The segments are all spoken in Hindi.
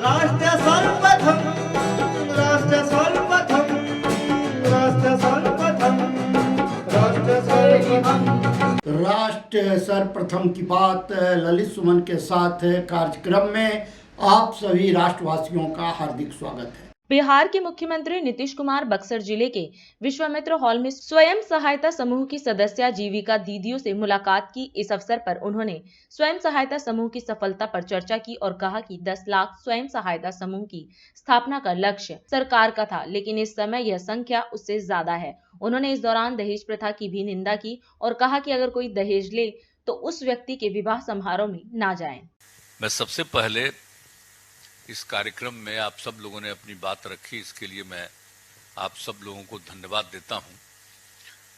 राष्ट्र सर्वप्रथम, राष्ट्र सर्वप्रथम, राष्ट्र सर्वप्रथम, राष्ट्र सर्वप्रथम। राष्ट्र सर्वप्रथम की बात ललित सुमन के साथ कार्यक्रम में आप सभी राष्ट्रवासियों का हार्दिक स्वागत है। बिहार के मुख्यमंत्री नीतीश कुमार बक्सर जिले के विश्वामित्र हॉल में स्वयं सहायता समूह की सदस्य जीविका दीदियों से मुलाकात की। इस अवसर पर उन्होंने स्वयं सहायता समूह की सफलता पर चर्चा की और कहा कि 10 लाख स्वयं सहायता समूह की स्थापना का लक्ष्य सरकार का था, लेकिन इस समय यह संख्या उससे ज्यादा है। उन्होंने इस दौरान दहेज प्रथा की भी निंदा की और कहा कि अगर कोई दहेज ले तो उस व्यक्ति के विवाह समारोह में ना जाए। मैं सबसे पहले इस कार्यक्रम में आप सब लोगों ने अपनी बात रखी, इसके लिए मैं आप सब लोगों को धन्यवाद देता हूं।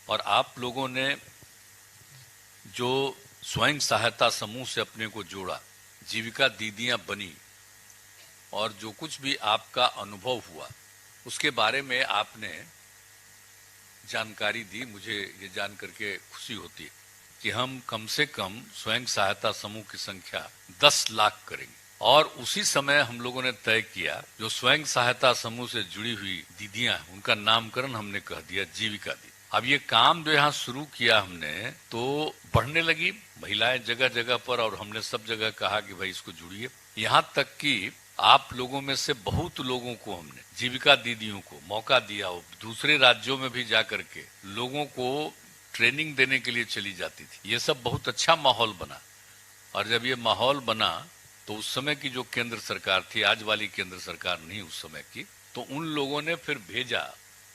और आप लोगों ने जो स्वयं सहायता समूह से अपने को जोड़ा, जीविका दीदियां बनी और जो कुछ भी आपका अनुभव हुआ उसके बारे में आपने जानकारी दी, मुझे ये जान करके खुशी होती है कि हम कम से कम स्वयं सहायता समूह की संख्या 10 लाख करेंगे। और उसी समय हम लोगों ने तय किया जो स्वयं सहायता समूह से जुड़ी हुई दीदियां, उनका नामकरण हमने कह दिया जीविका दीदी। अब ये काम जो यहाँ शुरू किया हमने तो बढ़ने लगी महिलाएं जगह जगह पर, और हमने सब जगह कहा कि भाई इसको जुड़िए। यहाँ तक कि आप लोगों में से बहुत लोगों को हमने जीविका दीदियों को मौका दिया, दूसरे राज्यों में भी जा करके लोगों को ट्रेनिंग देने के लिए चली जाती थी। ये सब बहुत अच्छा माहौल बना। और जब ये माहौल बना तो उस समय की जो केंद्र सरकार थी, आज वाली केंद्र सरकार नहीं उस समय की, तो उन लोगों ने फिर भेजा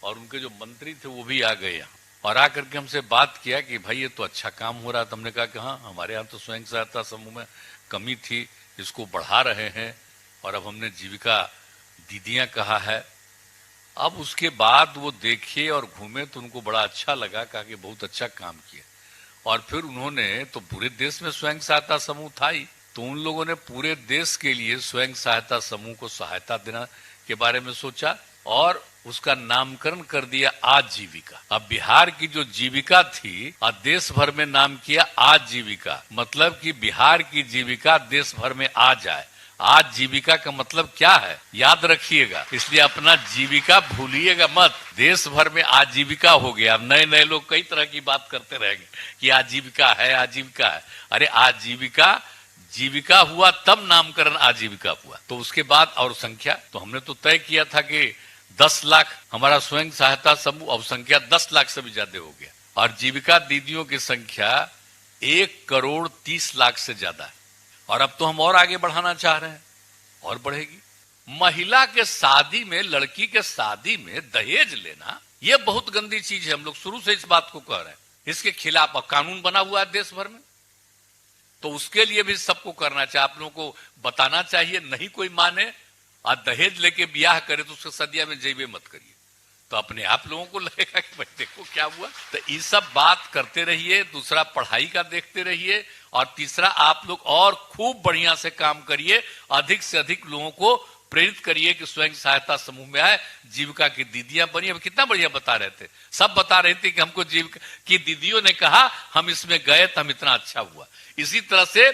और उनके जो मंत्री थे वो भी आ गए यहाँ और आकर के हमसे बात किया कि भाई ये तो अच्छा काम हो रहा है। तो हमने कहा कि हाँ, हमारे यहाँ तो स्वयं सहायता समूह में कमी थी, इसको बढ़ा रहे हैं और अब हमने जीविका दीदियां कहा है। अब उसके बाद वो देखे और घूमे तो उनको बड़ा अच्छा लगा, कहा कि बहुत अच्छा काम किया। और फिर उन्होंने तो पूरे देश में स्वयं सहायता समूह था ही, तो उन लोगों ने पूरे देश के लिए स्वयं सहायता समूह को सहायता देना के बारे में सोचा और उसका नामकरण कर दिया आजीविका। अब बिहार की जो जीविका थी और देश भर में नाम किया आजीविका, मतलब कि बिहार की जीविका देश भर में आ जाए। आजीविका का मतलब क्या है याद रखिएगा, इसलिए अपना जीविका भूलिएगा मत। देश भर में आजीविका हो गया। अब नए नए लोग कई तरह की बात करते रहेंगे कि आजीविका है, आजीविका है। अरे आजीविका जीविका हुआ तब नामकरण आजीविका हुआ। तो उसके बाद और संख्या तो हमने तो तय किया था कि 10 लाख हमारा स्वयं सहायता समूह, अब संख्या 10 लाख से भी ज्यादा हो गया। और जीविका दीदियों की संख्या 1,30,00,000 से ज्यादा है। और अब तो हम और आगे बढ़ाना चाह रहे हैं और बढ़ेगी। महिला के शादी में, लड़की के शादी में दहेज लेना ये बहुत गंदी चीज है। हम लोग शुरू से इस बात को कह रहे हैं। इसके खिलाफ कानून बना हुआ है देश भर में, तो उसके लिए भी सबको करना चाहिए। आप लोगों को बताना चाहिए, नहीं कोई माने और दहेज लेके ब्याह करे तो उसके सदिया में जइबे मत करिए, तो अपने आप लोगों को लगेगा कि भाई देखो क्या हुआ। तो ये सब बात करते रहिए। दूसरा पढ़ाई का देखते रहिए और तीसरा आप लोग और खूब बढ़िया से काम करिए, अधिक से अधिक लोगों को प्रेरित करिए कि स्वयं सहायता समूह में आए, जीविका की दीदियां बनी। अब कितना बढ़िया बता रहे थे, सब बता रहे थे कि हमको जीविका की दीदियों ने कहा, हम इसमें गए तो हम इतना अच्छा हुआ। इसी तरह से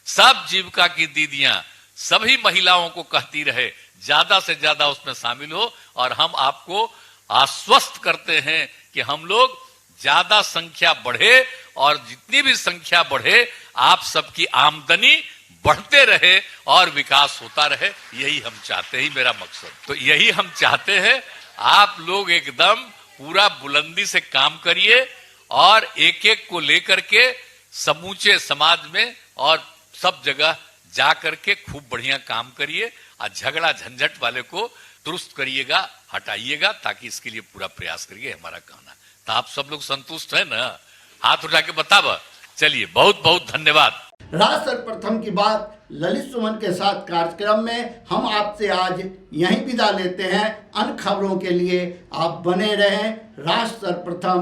सब जीविका की दीदियां सभी महिलाओं को कहती रहे ज्यादा से ज्यादा उसमें शामिल हो। और हम आपको आश्वस्त करते हैं कि हम लोग ज्यादा संख्या बढ़े और जितनी भी संख्या बढ़े आप सबकी आमदनी बढ़ते रहे और विकास होता रहे। यही हम चाहते हैं, मेरा मकसद तो यही हम चाहते हैं। आप लोग एकदम पूरा बुलंदी से काम करिए और एक एक को लेकर के समूचे समाज में और सब जगह जा करके खूब बढ़िया काम करिए और झगड़ा झंझट वाले को दुरुस्त करिएगा, हटाइएगा, ताकि इसके लिए पूरा प्रयास करिए। हमारा कहना तो आप सब लोग संतुष्ट है ना? हाथ उठा के बताओ। चलिए, बहुत बहुत धन्यवाद। राष्ट्र सर्वप्रथम की बात ललित सुमन के साथ कार्यक्रम में हम आपसे आज यहीं विदा लेते हैं। अन्य खबरों के लिए आप बने रहें। राष्ट्र सर्वप्रथम,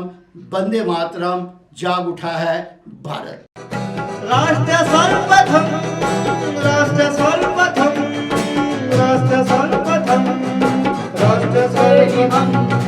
वंदे मातरम, जाग उठा है भारत। राष्ट्र सर्वप्रथम, राष्ट्र सर्वप्रथम, राष्ट्र सर्वप्रथम, राष्ट्र सर्वप्रथम।